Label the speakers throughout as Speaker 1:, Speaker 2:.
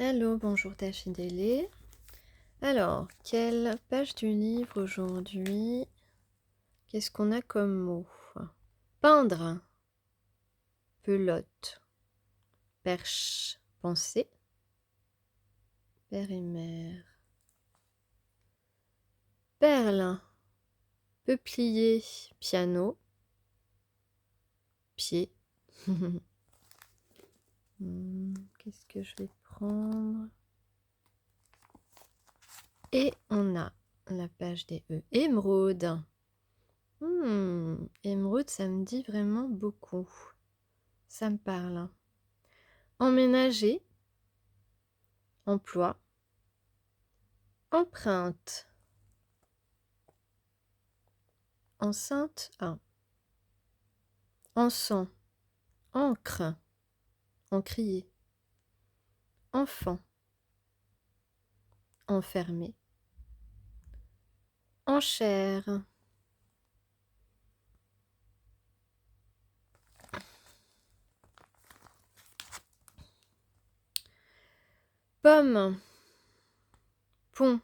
Speaker 1: Hello, bonjour Tachidélé. Alors, quelle page du livre aujourd'hui? Qu'est-ce qu'on a comme mot? Peindre, pelote, perche, penser, père et mère. Perle, peuplier, piano, pied. Qu'est-ce que je vais prendre? Et on a la page des E. Émeraude. Émeraude, ça me dit vraiment beaucoup. Ça me parle. Emménager, emploi, empreinte, enceinte, encens, encre, encrier, enfant, enfermé, enchère, pomme, pont,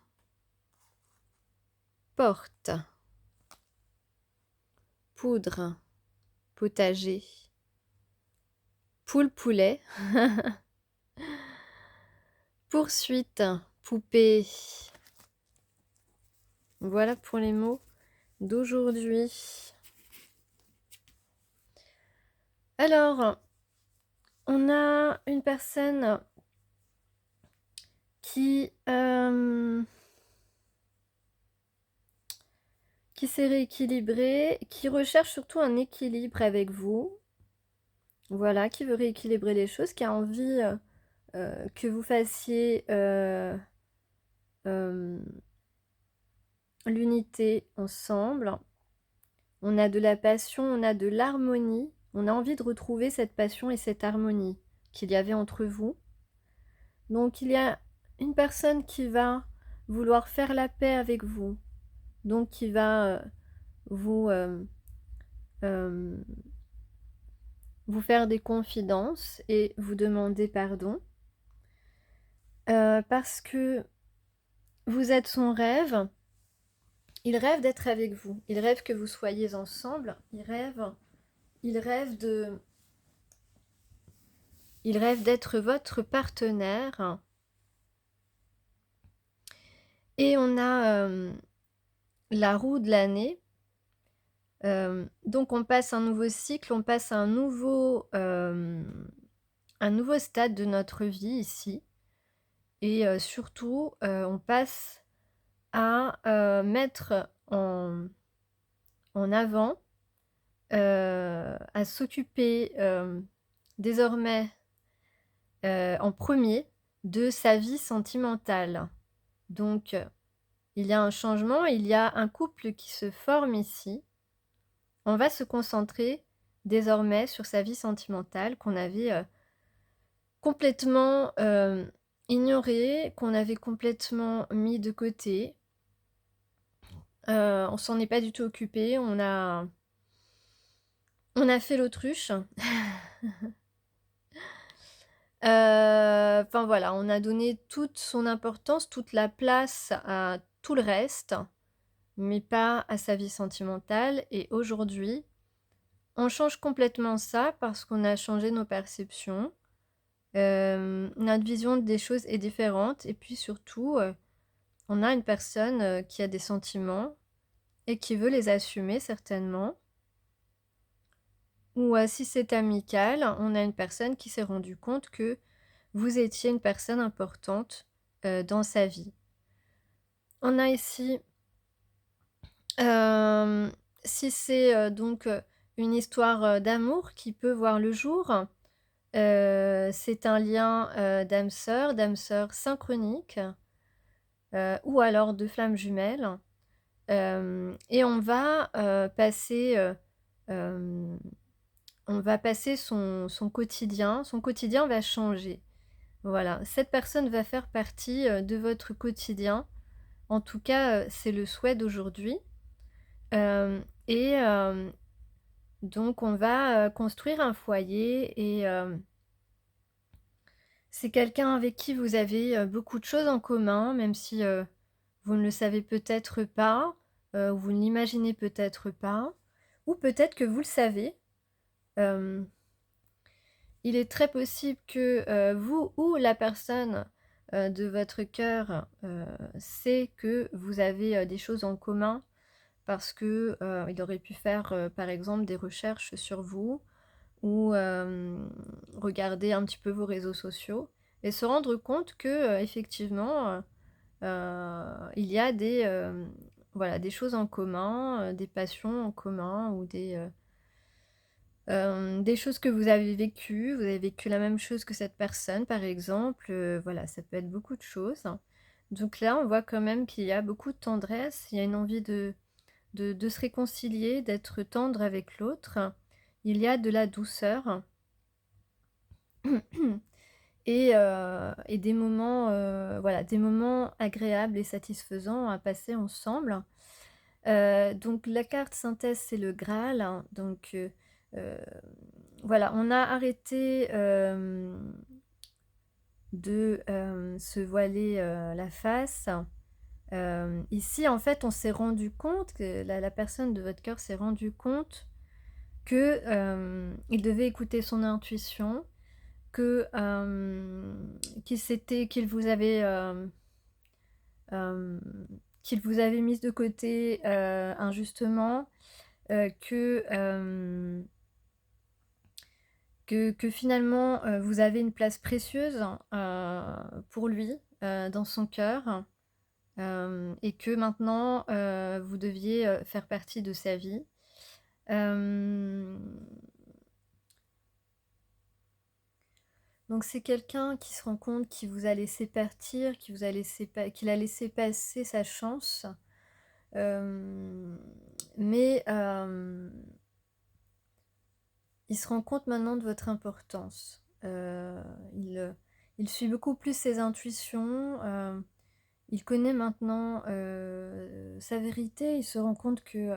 Speaker 1: porte, poudre, potager, poule-poulet, poursuite, poupée. Voilà pour les mots d'aujourd'hui. Alors, on a une personne qui s'est rééquilibrée, qui recherche surtout un équilibre avec vous. Voilà, qui veut rééquilibrer les choses, qui a envie que vous fassiez l'unité ensemble. On a de la passion, on a de l'harmonie. On a envie de retrouver cette passion et cette harmonie qu'il y avait entre vous. Donc il y a une personne qui va vouloir faire la paix avec vous. Donc qui va vous faire des confidences et vous demander pardon. Parce que vous êtes son rêve. Il rêve d'être avec vous. Il rêve que vous soyez ensemble. Il rêve d'être votre partenaire. Et on a la roue de l'année. Donc on passe un nouveau cycle, on passe un nouveau stade de notre vie ici. Et surtout, on passe à mettre en avant, à s'occuper désormais en premier de sa vie sentimentale. Donc, il y a un changement, il y a un couple qui se forme ici. On va se concentrer désormais sur sa vie sentimentale qu'on avait complètement ignorée, qu'on avait complètement mis de côté. On s'en est pas du tout occupé, on a fait l'autruche. Enfin voilà, on a donné toute son importance, toute la place à tout le reste, mais pas à sa vie sentimentale. Et aujourd'hui, on change complètement ça parce qu'on a changé nos perceptions. Notre vision des choses est différente. Et puis surtout, on a une personne qui a des sentiments et qui veut les assumer certainement. Ou si c'est amical, on a une personne qui s'est rendu compte que vous étiez une personne importante dans sa vie. On a ici, si c'est donc une histoire d'amour qui peut voir le jour, c'est un lien d'âme sœur synchronique ou alors de flammes jumelles. Et on va passer son quotidien. Son quotidien va changer. Voilà, cette personne va faire partie de votre quotidien. En tout cas, c'est le souhait d'aujourd'hui. Et donc on va construire un foyer et C'est quelqu'un avec qui vous avez, beaucoup de choses en commun, même si, vous ne le savez peut-être pas, ou vous ne l'imaginez peut-être pas, ou peut-être que vous le savez. Hem, il est très possible que, vous ou la personne, de votre cœur, sait que vous avez, des choses en commun parce que, il aurait pu faire, par exemple, des recherches sur vous ou regarder un petit peu vos réseaux sociaux et se rendre compte que, effectivement, il y a des, voilà, des choses en commun, des passions en commun ou des choses que vous avez vécues. Vous avez vécu la même chose que cette personne, par exemple, voilà, ça peut être beaucoup de choses. Donc là, on voit quand même qu'il y a beaucoup de tendresse, il y a une envie de se réconcilier, d'être tendre avec l'autre. Il y a de la douceur et des moments, voilà, des moments agréables et satisfaisants à passer ensemble. Donc la carte synthèse, c'est le Graal, hein, donc heu, voilà, on a arrêté, de, se voiler, la face. Ici, en fait, on s'est rendu compte que la personne de votre cœur s'est rendu compte que, il devait écouter son intuition, que, qu'il vous avait, hem, qu'il vous avait mise de côté, injustement, que, que finalement, vous avez une place précieuse, pour lui, dans son cœur, et que maintenant, vous deviez, faire partie de sa vie. Hem, donc c'est quelqu'un qui se rend compte qu'il vous a laissé partir, qu'il a laissé passer sa chance, hem, mais il se rend compte maintenant de votre importance. Il suit beaucoup plus ses intuitions, il connaît maintenant, sa vérité. Il se rend compte que,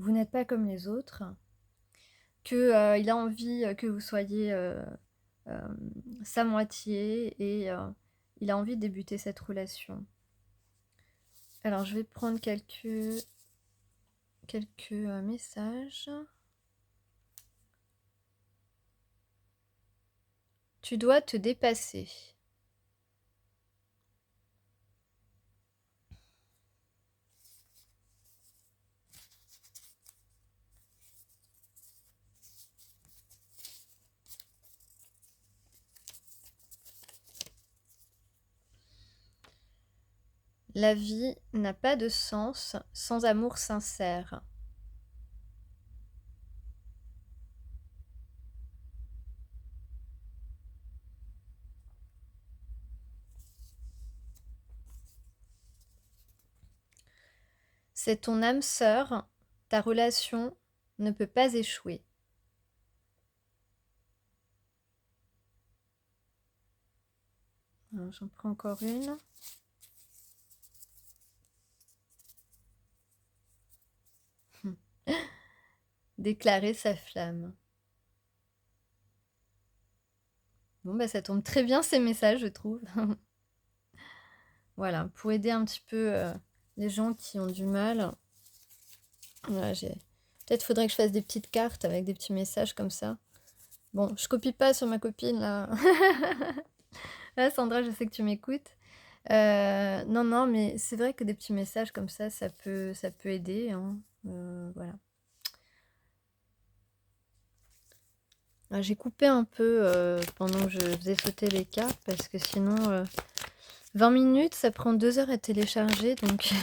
Speaker 1: vous n'êtes pas comme les autres, que, il a envie, que vous soyez, sa moitié et il a envie de débuter cette relation. Alors je vais prendre quelques, messages. Tu dois te dépasser. La vie n'a pas de sens sans amour sincère. C'est ton âme sœur, ta relation ne peut pas échouer. Alors, j'en prends encore une. Déclarer sa flamme. Bon, bah, ça tombe très bien ces messages, je trouve. Voilà, pour aider un petit peu, les gens qui ont du mal. Voilà, peut-être faudrait que je fasse des petites cartes avec des petits messages comme ça. Bon, je copie pas sur ma copine là. Là, Sandra, je sais que tu m'écoutes. Non, non, mais c'est vrai que des petits messages comme ça peut aider, hein, voilà. Ah, j'ai coupé un peu, pendant que je faisais sauter les cartes parce que sinon, 20 minutes, ça prend 2 heures à télécharger donc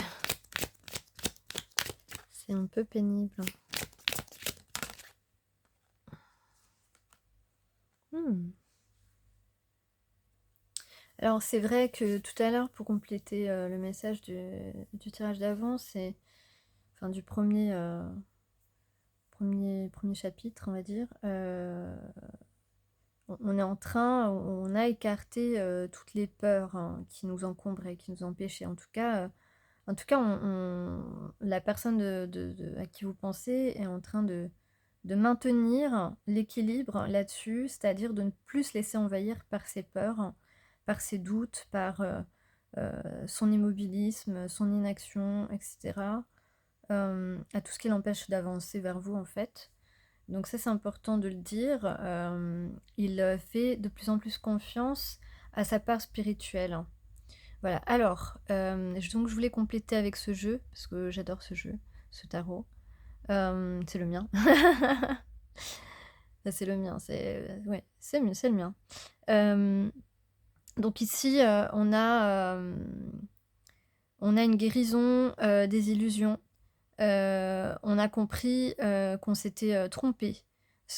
Speaker 1: c'est un peu pénible. Mmh. Alors c'est vrai que tout à l'heure pour compléter, le message du tirage d'avant, enfin du premier, 1er chapitre on va dire, on est en train on a écarté, toutes les peurs, hein, qui nous encombraient, qui nous empêchaient. En tout cas, la personne à qui vous pensez est en train de maintenir l'équilibre là-dessus, c'est-à-dire de ne plus se laisser envahir par ses peurs, par ses doutes, par, son immobilisme, son inaction et cetera, à tout ce qui l'empêche d'avancer vers vous, en fait. Donc ça, c'est important de le dire, il, fait de plus en plus confiance à sa part spirituelle. Voilà, alors, donc je voulais compléter avec ce jeu, parce que j'adore ce jeu, ce tarot. C'est le mien. Bah, c'est le mien, ouais, c'est le mien. Hem, donc ici, on a une guérison, des illusions. On a compris, qu'on s'était, trompé.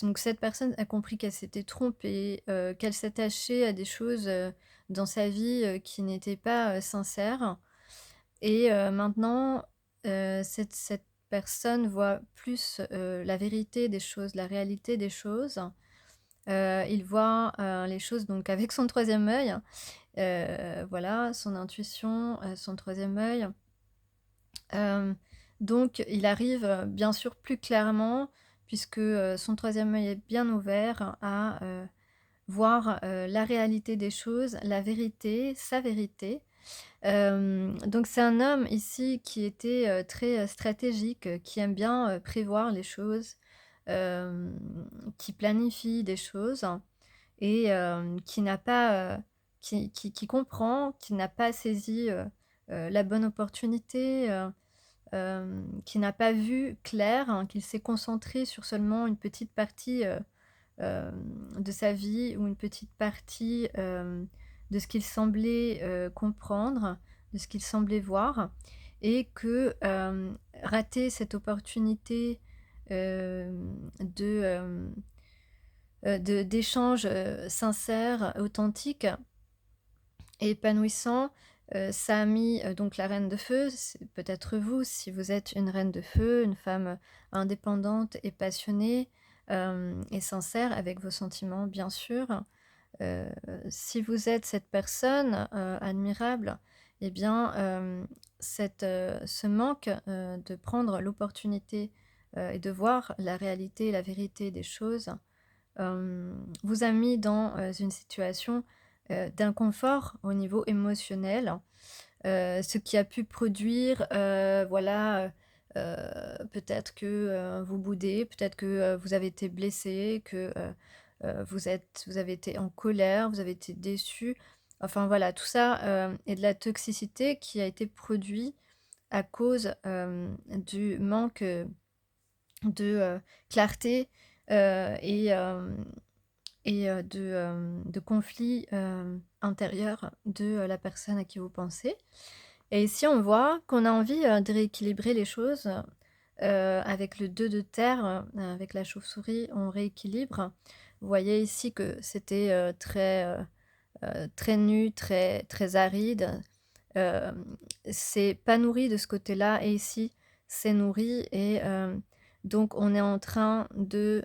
Speaker 1: Donc cette personne a compris qu'elle s'était trompée, qu'elle s'attachait à des choses, dans sa vie, qui n'étaient pas, sincères et maintenant, cette personne voit plus, la vérité des choses, la réalité des choses. Il voit, les choses donc avec son troisième œil, voilà, son intuition, son troisième œil. Hem, donc il arrive, bien sûr plus clairement puisque, son troisième œil est bien ouvert à, voir, la réalité des choses, la vérité, sa vérité. Donc c'est un homme ici qui était, très, stratégique, qui aime bien, prévoir les choses, hem, qui planifie des choses et qui n'a pas, qui comprend, qui n'a pas saisi, la bonne opportunité, qui n'a pas vu clair, hein, qu'il s'est concentré sur seulement une petite partie, de sa vie ou une petite partie, de ce qu'il semblait, comprendre, de ce qu'il semblait voir et que, rater cette opportunité, d'échanges, sincères, authentiques et épanouissants, ça a mis, donc la reine de feu, c'est peut-être vous, si vous êtes une reine de feu, une femme, indépendante et passionnée, et sincère avec vos sentiments, bien sûr. Heu, Si vous êtes cette personne, admirable et bien, ce manque, de prendre l'opportunité, et de voir la réalité et la vérité des choses, vous a mis dans, une situation, d'inconfort au niveau émotionnel, ce qui a pu produire, voilà, peut-être que, vous boudez, peut-être que, vous avez été blessé, que, vous avez été en colère, vous avez été déçu. Enfin voilà, tout ça, est de la toxicité qui a été produit à cause, du manque, de, clarté, et de conflits, intérieurs de, la personne à qui vous pensez. Et ici, on voit qu'on a envie, de rééquilibrer les choses, avec le 2 de terre, avec la chauve-souris, on rééquilibre. Vous voyez ici que c'était, très nu, très très aride. Hem, c'est pas nourri de ce côté-là et ici, c'est nourri et donc on est en train de,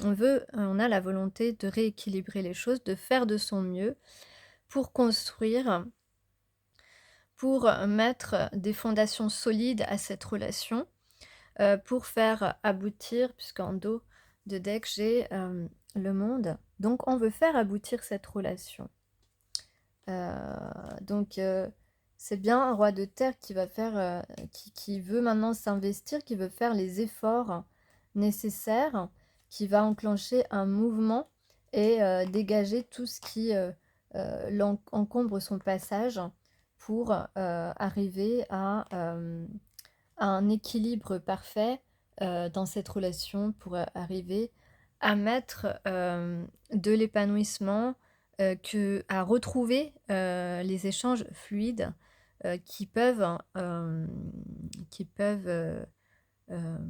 Speaker 1: on a la volonté de rééquilibrer les choses, de faire de son mieux pour construire, pour, mettre des fondations solides à cette relation, pour faire aboutir puisqu'en dos de deck j'ai, le monde. Donc on veut faire aboutir cette relation. Donc c'est bien un roi de terre qui va faire, qui veut maintenant s'investir, qui veut faire les efforts nécessaires, qui va enclencher un mouvement et dégager tout ce qui, encombre son passage pour, arriver à un équilibre parfait, dans cette relation, pour, arriver à mettre, de l'épanouissement, à retrouver, les échanges fluides, qui peuvent,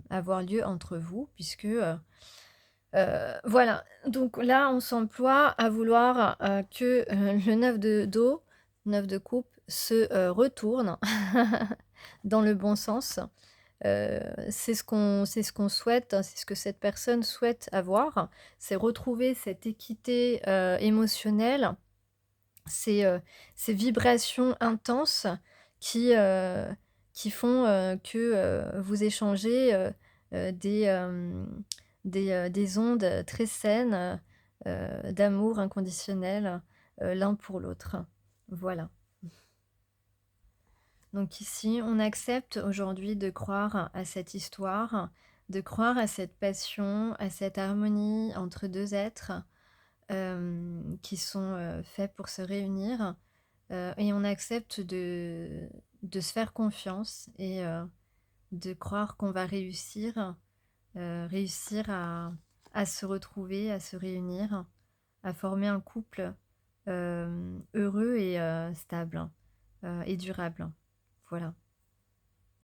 Speaker 1: avoir lieu entre vous puisque, voilà. Donc là, on s'emploie à vouloir, que, le 9 de dos, 9 de coupe se, retourne dans le bon sens. C'est ce qu'on souhaite, hein, c'est ce que cette personne souhaite avoir, c'est retrouver cette équité, émotionnelle, ces vibrations intenses qui, qui font, que, vous échangez, des, des ondes très saines, d'amour inconditionnel, l'un pour l'autre. Voilà. Donc ici, on accepte aujourd'hui de croire à cette histoire, de croire à cette passion, à cette harmonie entre 2 êtres, qui sont, faits pour se réunir, et on accepte de se faire confiance et de croire qu'on va réussir à se retrouver, à se réunir, à former un couple, heureux et stable, et durable. Voilà.